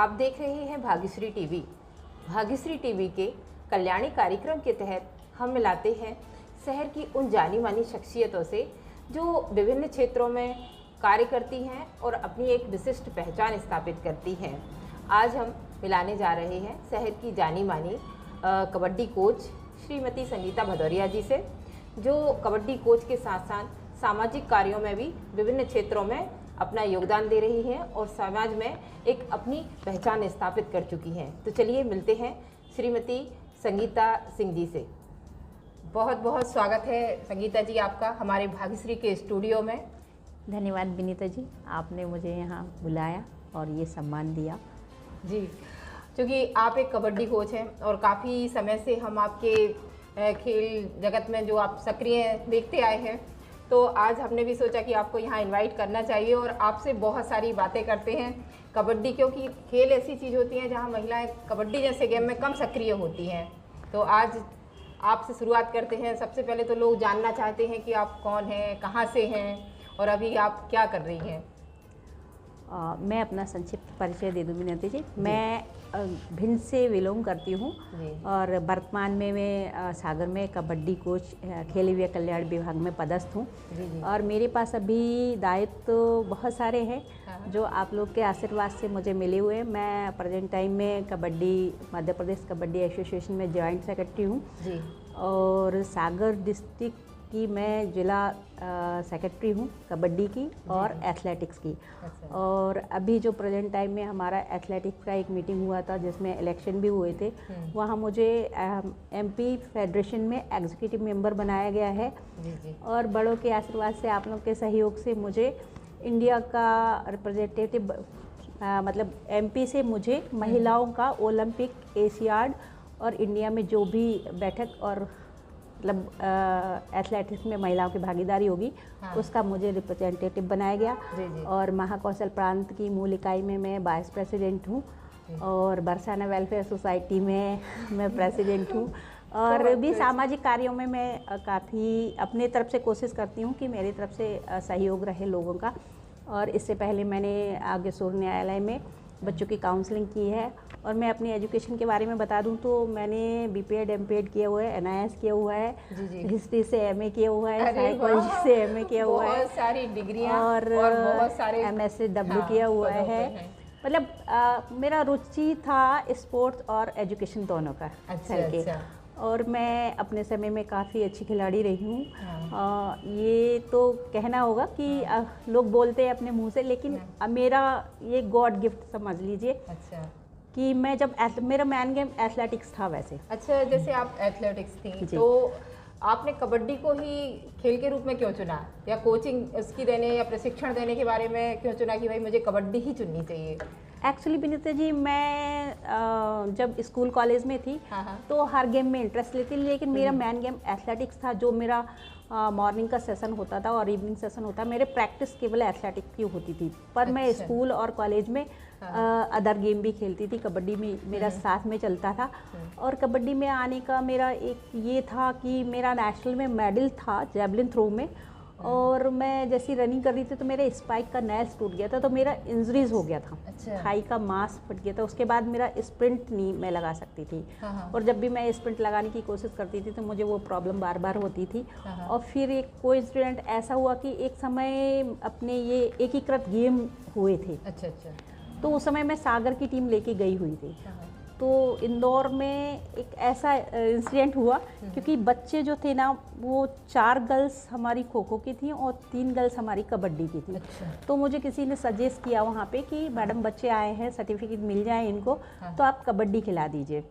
आप देख रहे हैं भाग्यश्री टीवी। भाग्यश्री टीवी के कल्याणी कार्यक्रम के तहत हम मिलाते हैं शहर की उन जानी मानी शख्सियतों से जो विभिन्न क्षेत्रों में कार्य करती हैं और अपनी एक विशिष्ट पहचान स्थापित करती हैं। आज हम मिलाने जा रहे हैं शहर की जानी मानी कबड्डी कोच श्रीमती संगीता भदौरिया जी से, जो कबड्डी कोच के साथ साथ सामाजिक कार्यों में भी विभिन्न क्षेत्रों में अपना योगदान दे रही हैं और समाज में एक अपनी पहचान स्थापित कर चुकी हैं। तो चलिए मिलते हैं श्रीमती संगीता सिंह जी से। बहुत बहुत स्वागत है संगीता जी आपका हमारे भाग्यश्री के स्टूडियो में। धन्यवाद विनीता जी, आपने मुझे यहाँ बुलाया और ये सम्मान दिया। जी, क्योंकि आप एक कबड्डी कोच हैं और काफ़ी समय से हम आपके खेल जगत में जो आप सक्रिय देखते आए हैं, तो आज हमने भी सोचा कि आपको यहाँ इनवाइट करना चाहिए और आपसे बहुत सारी बातें करते हैं कबड्डी, क्योंकि खेल ऐसी चीज़ होती है जहाँ महिलाएं कबड्डी जैसे गेम में कम सक्रिय होती हैं। तो आज आपसे शुरुआत करते हैं। सबसे पहले तो लोग जानना चाहते हैं कि आप कौन हैं, कहाँ से हैं और अभी आप क्या कर रही हैं। मैं अपना संक्षिप्त परिचय दे दूँ विनीता जी। मैं भिंड से बिलोंग करती हूँ और वर्तमान में मैं सागर में कबड्डी कोच खेल एवं कल्याण विभाग में पदस्थ हूँ। और मेरे पास अभी दायित्व तो बहुत सारे हैं जो आप लोग के आशीर्वाद से मुझे मिले हुए हैं। मैं प्रेजेंट टाइम में कबड्डी मध्य प्रदेश कबड्डी एसोसिएशन में जॉइंट सेक्रेटरी हूँ और सागर डिस्ट्रिक्ट की मैं जिला सेक्रेटरी हूँ कबड्डी की और एथलेटिक्स की। और अभी जो प्रेजेंट टाइम में हमारा एथलेटिक्स का एक मीटिंग हुआ था जिसमें इलेक्शन भी हुए थे, वहाँ मुझे एमपी फेडरेशन में एग्जीक्यूटिव मेंबर बनाया गया है। और बड़ों के आशीर्वाद से, आप लोग के सहयोग से मुझे इंडिया का रिप्रेजेंटेटिव मतलब एमपी से मुझे महिलाओं का ओलंपिक, एशियाड और इंडिया में जो भी बैठक और मतलब एथलेटिक्स में महिलाओं की भागीदारी होगी उसका मुझे रिप्रेजेंटेटिव बनाया गया। और महाकौशल प्रांत की मूल इकाई में मैं वाइस प्रेसिडेंट हूँ और बरसाना वेलफेयर सोसाइटी में मैं प्रेसिडेंट हूँ। और भी सामाजिक कार्यों में मैं काफ़ी अपने तरफ से कोशिश करती हूँ कि मेरी तरफ से सहयोग रहे लोगों का। और इससे पहले मैंने आगेसुर न्यायालय में बच्चों की काउंसलिंग की है। और मैं अपनी एजुकेशन के बारे में बता दूं तो मैंने बीपीएड एमपीएड किया हुआ है, एनआईएस किया हुआ है, हिस्ट्री से एमए किया हुआ है, साइकोलॉजी से एमए किया हुआ है, बहुत सारी डिग्रियां और बहुत सारे एमएसडब्ल्यू किया हुआ है। मतलब मेरा रुचि था स्पोर्ट्स और एजुकेशन दोनों का। अच्छा। और मैं अपने समय में काफ़ी अच्छी खिलाड़ी रही हूँ। ये तो कहना होगा कि लोग बोलते हैं अपने मुंह से, लेकिन मेरा ये गॉड गिफ्ट समझ लीजिए। अच्छा। कि मैं जब मेरा मैन गेम एथलेटिक्स था वैसे। अच्छा, जैसे आप एथलेटिक्स थी तो आपने कबड्डी को ही खेल के रूप में क्यों चुना, या कोचिंग उसकी देने या प्रशिक्षण देने के बारे में क्यों चुना कि भाई मुझे कबड्डी ही चुननी चाहिए? एक्चुअली विनीता जी, मैं जब स्कूल कॉलेज में थी तो हर गेम में इंटरेस्ट लेती, लेकिन मेरा मैन गेम एथलेटिक्स था। जो मेरा मॉर्निंग का सेशन होता था और इवनिंग सेशन होता, मेरे प्रैक्टिस केवल एथलेटिक्स की होती थी। पर मैं स्कूल और कॉलेज में अदर गेम भी खेलती थी। कबड्डी में मेरा साथ में चलता था। और कबड्डी में आने का मेरा एक ये था कि मेरा नेशनल में मेडल था जैवलिन थ्रो में, और मैं जैसी रनिंग कर रही थी तो मेरे स्पाइक का नेल्स टूट गया था, तो मेरा इंजरीज हो गया था। थाई का मांस फट गया था। उसके बाद मेरा स्प्रिंट नहीं मैं लगा सकती थी। और जब भी मैं स्प्रिंट लगाने की कोशिश करती थी तो मुझे वो प्रॉब्लम बार बार होती थी। और फिर एक कोइंसिडेंट ऐसा हुआ कि एक समय अपने ये एकीकृत गेम हुए थे। अच्छा। तो उस समय मैं सागर की टीम लेके गई हुई थी। तो इंदौर में एक ऐसा इंसिडेंट हुआ क्योंकि बच्चे जो थे ना, वो 4 गर्ल्स हमारी खो खो की थी और 3 गर्ल्स हमारी कबड्डी की थी। तो मुझे किसी ने सजेस्ट किया वहाँ पे कि मैडम बच्चे आए हैं, सर्टिफिकेट मिल जाए इनको, तो आप कबड्डी खिला दीजिए।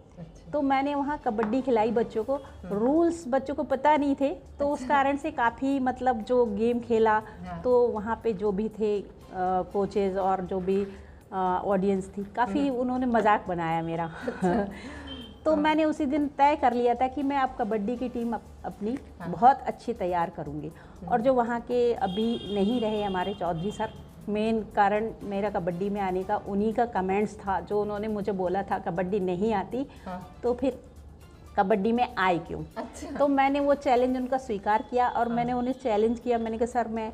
तो मैंने वहाँ कबड्डी खिलाई बच्चों को। रूल्स बच्चों को पता नहीं थे, तो उस कारण से काफ़ी मतलब जो गेम खेला, तो वहाँ पे जो भी थे कोचेज़ और जो भी ऑडियंस थी, काफ़ी उन्होंने मजाक बनाया मेरा। तो मैंने उसी दिन तय कर लिया था कि मैं अब कबड्डी की टीम अपनी बहुत अच्छी तैयार करूँगी। और जो वहाँ के अभी नहीं रहे हमारे चौधरी सर, मेन कारण मेरा कबड्डी में आने का उन्हीं का कमेंट्स था, जो उन्होंने मुझे बोला था कबड्डी नहीं आती तो फिर कबड्डी में आए क्यों। तो मैंने वो चैलेंज उनका स्वीकार किया और मैंने उन्हें चैलेंज किया। मैंने कहा सर, मैं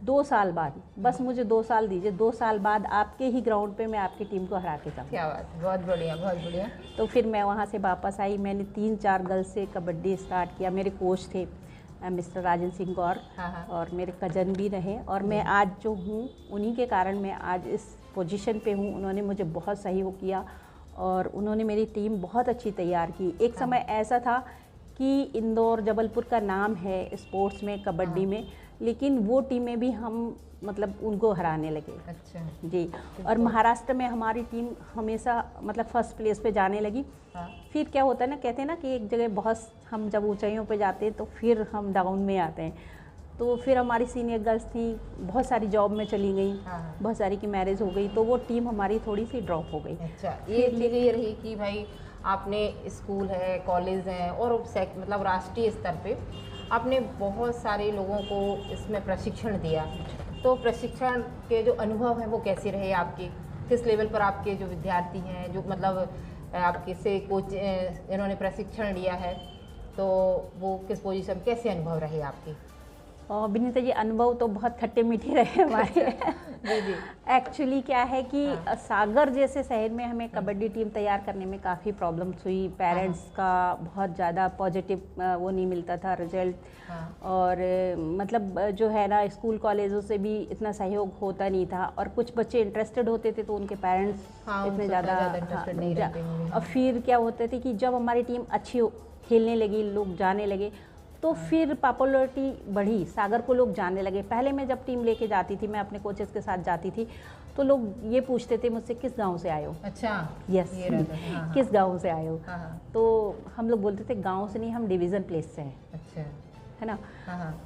2 साल बाद, बस मुझे 2 साल दीजिए, 2 साल बाद आपके ही ग्राउंड पे मैं आपकी टीम को हरा के जाऊँ। क्या बात है, बहुत बढ़िया बहुत बढ़िया। तो फिर मैं वहाँ से वापस आई, मैंने 3-4 गर्ल्स से कबड्डी स्टार्ट किया। मेरे कोच थे मिस्टर राजन सिंह गौर, और मेरे कजन भी रहे, और मैं आज जो हूँ उन्हीं के कारण मैं आज इस पोजीशन पे हूँ। उन्होंने मुझे बहुत सहयोग किया और उन्होंने मेरी टीम बहुत अच्छी तैयार की। एक समय ऐसा था कि इंदौर जबलपुर का नाम है स्पोर्ट्स में, कबड्डी में, लेकिन वो टीमें भी हम मतलब उनको हराने लगे। अच्छा जी। और महाराष्ट्र में हमारी टीम हमेशा मतलब फर्स्ट प्लेस पे जाने लगी। फिर क्या होता है ना, कहते हैं ना कि एक जगह बहुत हम जब ऊंचाइयों पे जाते हैं तो फिर हम डाउन में आते हैं। तो फिर हमारी सीनियर गर्ल्स थी, बहुत सारी जॉब में चली गई, बहुत सारी की मैरिज हो गई, तो वो टीम हमारी थोड़ी सी ड्रॉप हो गई। अच्छा, ये चीज़ ये रही कि भाई आपने स्कूल है, कॉलेज हैं और मतलब राष्ट्रीय स्तर पे आपने बहुत सारे लोगों को इसमें प्रशिक्षण दिया, तो प्रशिक्षण के जो अनुभव हैं वो कैसे रहे आपके? किस लेवल पर आपके जो विद्यार्थी हैं, जो मतलब आपके से कोच इन्होंने प्रशिक्षण लिया है, तो वो किस पोजीशन, कैसे अनुभव रहे आपके? और विनीता जी, अनुभव तो बहुत खट्टे मीठे रहे हमारे। जी जी। एक्चुअली क्या है कि सागर जैसे शहर में हमें कबड्डी टीम तैयार करने में काफ़ी प्रॉब्लम्स हुई। पेरेंट्स का बहुत ज़्यादा पॉजिटिव वो नहीं मिलता था रिजल्ट, और मतलब जो है ना, स्कूल कॉलेजों से भी इतना सहयोग होता नहीं था, और कुछ बच्चे इंटरेस्टेड होते थे तो उनके पेरेंट्स इतने ज़्यादा नहीं रहते। और फिर क्या होते थे कि जब हमारी टीम अच्छी खेलने लगी, लोग जाने लगे, तो फिर पॉपुलरिटी बढ़ी, सागर को लोग जानने लगे। पहले मैं जब टीम लेके जाती थी, मैं अपने कोचेस के साथ जाती थी, तो लोग ये पूछते थे मुझसे, किस गांव से आए हो? अच्छा, यस, किस गांव से आए हो? तो हम लोग बोलते थे गांव से नहीं, हम डिवीज़न प्लेस से हैं। अच्छा, है ना?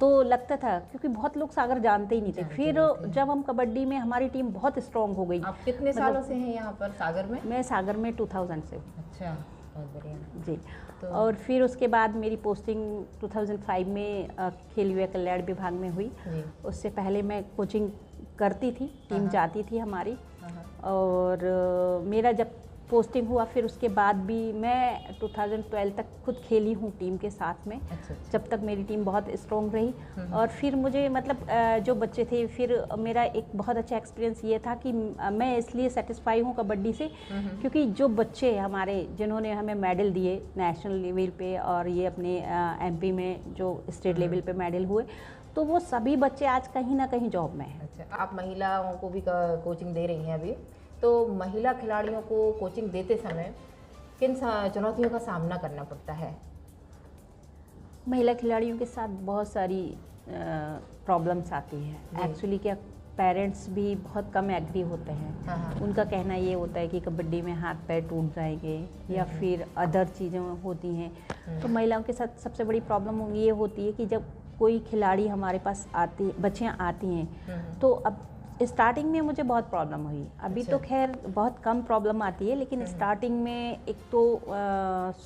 तो लगता था, क्योंकि बहुत लोग सागर जानते ही नहीं थे। फिर जब हम कबड्डी में हमारी टीम बहुत स्ट्रांग हो गई। आप कितने सालों से हैं यहाँ पर सागर में? मैं सागर में 2000 से। अच्छा, बहुत बढ़िया जी। और फिर उसके बाद मेरी पोस्टिंग 2005 में खेल युवा कल्याण विभाग में हुई। उससे पहले मैं कोचिंग करती थी, टीम जाती थी हमारी, और मेरा जब पोस्टिंग हुआ फिर उसके बाद भी मैं 2012 तक खुद खेली हूँ टीम के साथ में। अच्छा। जब तक मेरी टीम बहुत स्ट्रॉन्ग रही। और फिर मुझे मतलब जो बच्चे थे, फिर मेरा एक बहुत अच्छा एक्सपीरियंस ये था कि मैं इसलिए सेटिस्फाई हूँ कबड्डी से, क्योंकि जो बच्चे हमारे जिन्होंने हमें मेडल दिए नेशनल लेवल पे, और ये अपने एमपी में जो स्टेट लेवल पे मेडल हुए, तो वो सभी बच्चे आज कहीं ना कहीं जॉब में हैं। अच्छा, आप महिलाओं को भी कोचिंग दे रही हैं अभी, तो महिला खिलाड़ियों को कोचिंग देते समय किन चुनौतियों का सामना करना पड़ता है? महिला खिलाड़ियों के साथ बहुत सारी प्रॉब्लम्स आती हैं। एक्चुअली क्या, पेरेंट्स भी बहुत कम एग्री होते हैं। उनका कहना ये होता है कि कबड्डी में हाथ पैर टूट जाएंगे, या फिर अदर चीज़ें होती हैं। तो महिलाओं के साथ सबसे बड़ी प्रॉब्लम ये होती है कि जब कोई खिलाड़ी हमारे पास बच्चियाँ आती हैं, तो अब स्टार्टिंग में मुझे बहुत प्रॉब्लम हुई। अभी तो खैर बहुत कम प्रॉब्लम आती है, लेकिन स्टार्टिंग में एक तो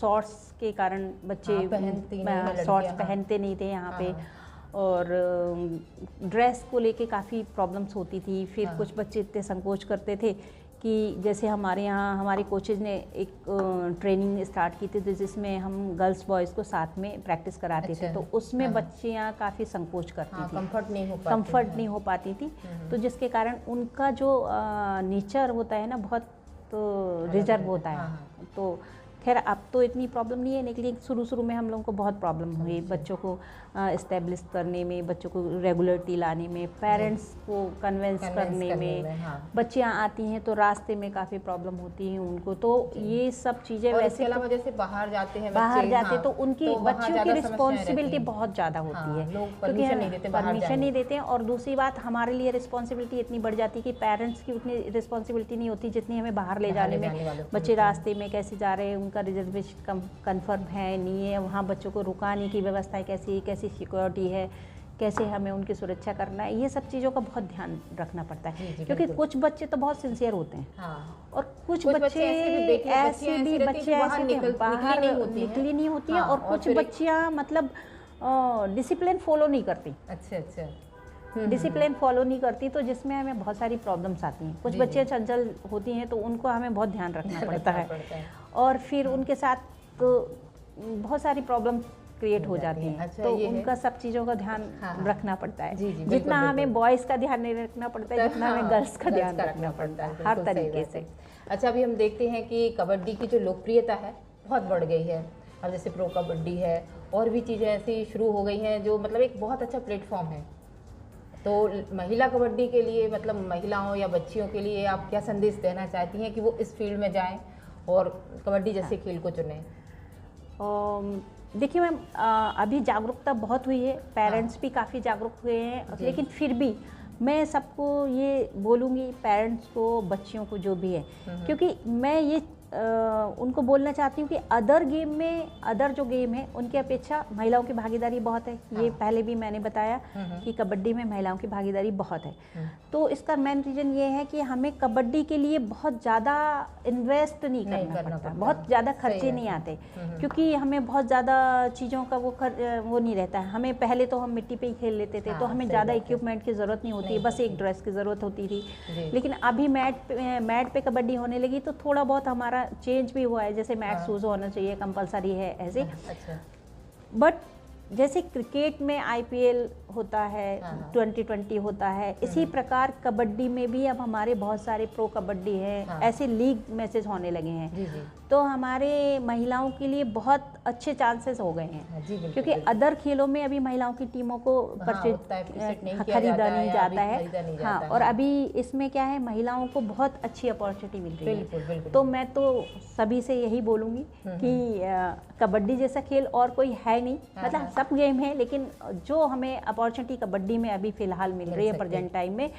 शॉर्ट्स के कारण बच्चे शॉर्ट्स पहनते नहीं थे यहाँ पे, और ड्रेस को लेके काफ़ी प्रॉब्लम्स होती थी। फिर कुछ बच्चे इतने संकोच करते थे कि जैसे हमारे यहाँ हमारे कोचेज ने एक ट्रेनिंग स्टार्ट की थी जिसमें हम गर्ल्स बॉयज़ को साथ में प्रैक्टिस कराते थे, तो उसमें बच्चियाँ काफ़ी संकोच करती थी, कंफर्ट नहीं हो पाती थी। तो जिसके कारण उनका जो नेचर होता है ना, बहुत रिजर्व होता है। तो खैर अब तो इतनी प्रॉब्लम नहीं है, लेकिन शुरू में हम लोगों को बहुत प्रॉब्लम हुई बच्चों को इस्टेब्लिश करने में, बच्चों को रेगुलरिटी लाने में, पेरेंट्स को कन्विंस करने में। बच्चियाँ आती हैं तो रास्ते में काफ़ी प्रॉब्लम होती है उनको। तो ये सब चीज़ें, वैसे अलावा जैसे बाहर जाते तो उनकी बच्चियों की रिस्पॉन्सिबिलिटी बहुत ज़्यादा होती है, क्योंकि परमिशन नहीं देते हैं। और दूसरी बात, हमारे लिए रिस्पॉन्सिबिलिटी इतनी बढ़ जाती है कि पेरेंट्स की उतनी रिस्पॉन्सिबिलिटी नहीं होती जितनी हमें बाहर ले जाने में। बच्चे रास्ते में कैसे जा रहे हैं, उनका रिजर्वेशन कंफर्म है नहीं है, वहाँ बच्चों को रुकाने की व्यवस्था कैसी सिक्योरिटी है, कैसे हमें उनकी सुरक्षा करना है, ये सब चीज़ों का बहुत ध्यान रखना पड़ता है। क्योंकि कुछ बच्चे तो बहुत सिंसियर होते हैं, और कुछ बच्चे ऐसे भी बाहर निकली नहीं होती हैं, और कुछ बच्चियाँ मतलब डिसिप्लिन फॉलो नहीं करती। अच्छा। डिसिप्लिन फॉलो नहीं करती, तो जिसमें हमें बहुत सारी प्रॉब्लम्स आती हैं। कुछ बच्चे चंचल होती हैं, तो उनको हमें बहुत ध्यान रखना पड़ता है। और फिर उनके साथ तो बहुत सारी प्रॉब्लम क्रिएट हो जाती हैं। अच्छा, तो ये है। उनका सब चीज़ों का ध्यान हाँ, हाँ। रखना पड़ता है। जी, जी, जितना बिल्कुल, हमें बिल्कुल। बॉयज़ का ध्यान नहीं रखना पड़ता है, जितना हमें गर्ल्स का ध्यान रखना पड़ता है, हर बिल्कुल सही तरीके बात से। है। अच्छा, अभी हम देखते हैं कि कबड्डी की जो लोकप्रियता है बहुत बढ़ गई है। अब जैसे प्रो कबड्डी है और भी चीज़ें ऐसी शुरू हो गई हैं जो मतलब एक बहुत अच्छा प्लेटफॉर्म है। तो महिला कबड्डी के लिए मतलब महिलाओं या बच्चियों के लिए आप क्या संदेश देना चाहती हैं कि वो इस फील्ड में जाएं और कबड्डी जैसे खेल को चुनें? देखिए मैम, अभी जागरूकता बहुत हुई है, पेरेंट्स भी काफ़ी जागरूक हुए हैं, लेकिन फिर भी मैं सबको ये बोलूँगी, पेरेंट्स को, बच्चियों को, जो भी है, क्योंकि मैं ये उनको बोलना चाहती हूँ कि अदर जो गेम है उनकी अपेक्षा महिलाओं की भागीदारी बहुत है। ये पहले भी मैंने बताया कि कबड्डी में महिलाओं की भागीदारी बहुत है। तो इसका मेन रीज़न ये है कि हमें कबड्डी के लिए बहुत ज़्यादा इन्वेस्ट नहीं करना पड़ता, बहुत ज़्यादा खर्चे नहीं आते, क्योंकि हमें बहुत ज़्यादा चीज़ों का वो नहीं रहता है। हमें पहले तो हम मिट्टी पे ही खेल लेते थे, तो हमें ज़्यादा इक्विपमेंट की ज़रूरत नहीं होती, बस एक ड्रेस की ज़रूरत होती थी। लेकिन अभी मैट पे कबड्डी होने लगी तो थोड़ा बहुत हमारा चेंज भी हुआ है, जैसे मैट शूज़ होना चाहिए, कंपलसरी है ऐसे। अच्छा। बट जैसे क्रिकेट में IPL होता है, 2020 होता है, इसी प्रकार कबड्डी में भी अब हमारे बहुत सारे प्रो कबड्डी हैं, ऐसे लीग मैचेस होने लगे हैं। तो हमारे महिलाओं के लिए बहुत अच्छे चांसेस हो गए हैं, क्योंकि अदर खेलों में अभी महिलाओं की टीमों को खरीदा नहीं जाता है। हाँ, और अभी इसमें क्या है, महिलाओं को बहुत अच्छी अपॉर्चुनिटी मिल रही है। तो मैं तो सभी से यही बोलूँगी कि कबड्डी जैसा खेल और कोई है नहीं, मतलब सब गेम है, लेकिन जो हमें अपॉर्चुनिटी कबड्डी में अभी फ़िलहाल मिल रही है प्रेजेंट टाइम में,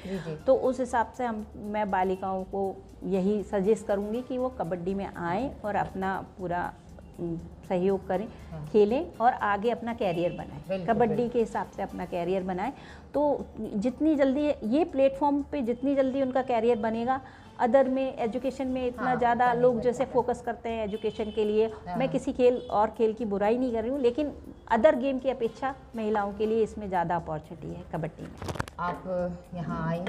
तो उस हिसाब से मैं बालिकाओं को यही सजेस्ट करूँगी कि वो कबड्डी में आएँ और अपना पूरा सहयोग करें, खेलें और आगे अपना कैरियर बनाएं, कबड्डी के हिसाब से अपना कैरियर बनाएं। तो जितनी जल्दी ये प्लेटफॉर्म पे जितनी जल्दी उनका कैरियर बनेगा, अदर में एजुकेशन में इतना ज़्यादा लोग जैसे फोकस करते हैं एजुकेशन के लिए, मैं किसी खेल की बुराई नहीं कर रही हूँ, लेकिन अदर गेम की अपेक्षा महिलाओं के लिए इसमें ज़्यादा अपॉर्चुनिटी है कबड्डी में। आप यहाँ आई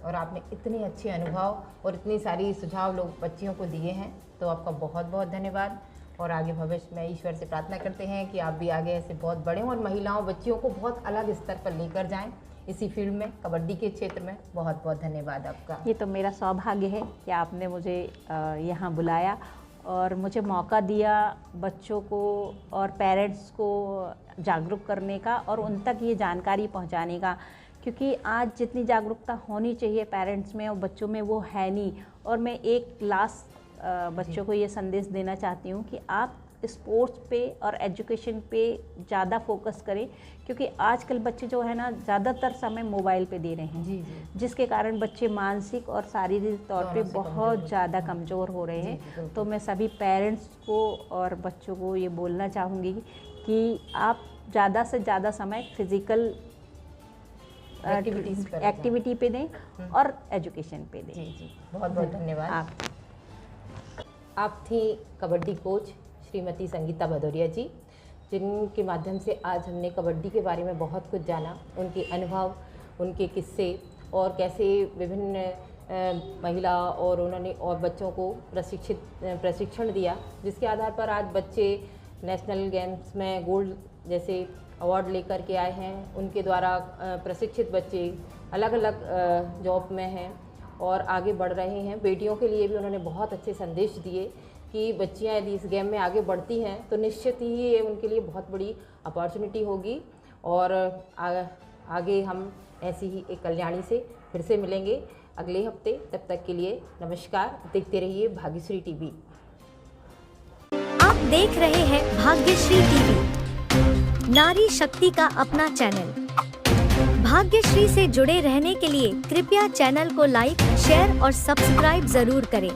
और आपने इतने अच्छे अनुभव और इतनी सारी सुझाव लोग बच्चियों को दिए हैं, तो आपका बहुत बहुत धन्यवाद। और आगे भविष्य में ईश्वर से प्रार्थना करते हैं कि आप भी आगे ऐसे बहुत बड़े हों और महिलाओं बच्चियों को बहुत अलग स्तर पर लेकर जाएं इसी फील्ड में, कबड्डी के क्षेत्र में। बहुत बहुत धन्यवाद आपका। ये तो मेरा सौभाग्य है कि आपने मुझे यहाँ बुलाया और मुझे मौका दिया बच्चों को और पेरेंट्स को जागरूक करने का और उन तक ये जानकारी पहुँचाने का, क्योंकि आज जितनी जागरूकता होनी चाहिए पेरेंट्स में और बच्चों में वो है नहीं। और मैं एक लास्ट बच्चों को ये संदेश देना चाहती हूँ कि आप स्पोर्ट्स पे और एजुकेशन पे ज़्यादा फोकस करें, क्योंकि आजकल बच्चे जो है ना ज़्यादातर समय मोबाइल पे दे रहे हैं, जिसके कारण बच्चे मानसिक और शारीरिक तौर पे बहुत ज़्यादा कमज़ोर हो रहे हैं। तो मैं सभी पेरेंट्स को और बच्चों को ये बोलना चाहूँगी कि आप ज़्यादा से ज़्यादा समय फिज़िकल एक्टिविटी पे दें और एजुकेशन पे दें। जी, बहुत बहुत धन्यवाद। आप थी कबड्डी कोच श्रीमती संगीता भदौरिया जी, जिनके माध्यम से आज हमने कबड्डी के बारे में बहुत कुछ जाना, उनके अनुभव, उनके किस्से और कैसे विभिन्न महिला और उन्होंने और बच्चों को प्रशिक्षण दिया, जिसके आधार पर आज बच्चे नेशनल गेम्स में गोल्ड जैसे अवार्ड लेकर के आए हैं। उनके द्वारा प्रशिक्षित बच्चे अलग अलग जॉब में हैं और आगे बढ़ रहे हैं। बेटियों के लिए भी उन्होंने बहुत अच्छे संदेश दिए कि बच्चियां यदि इस गेम में आगे बढ़ती हैं तो निश्चित ही ये उनके लिए बहुत बड़ी अपॉर्चुनिटी होगी। और आगे हम ऐसी ही एक कल्याणी से फिर से मिलेंगे अगले हफ्ते। तब तक के लिए नमस्कार। देखते रहिए भाग्यश्री टीवी। आप देख रहे हैं भाग्यश्री टीवी, नारी शक्ति का अपना चैनल। भाग्यश्री से जुड़े रहने के लिए कृपया चैनल को लाइक, शेयर और सब्सक्राइब जरूर करें।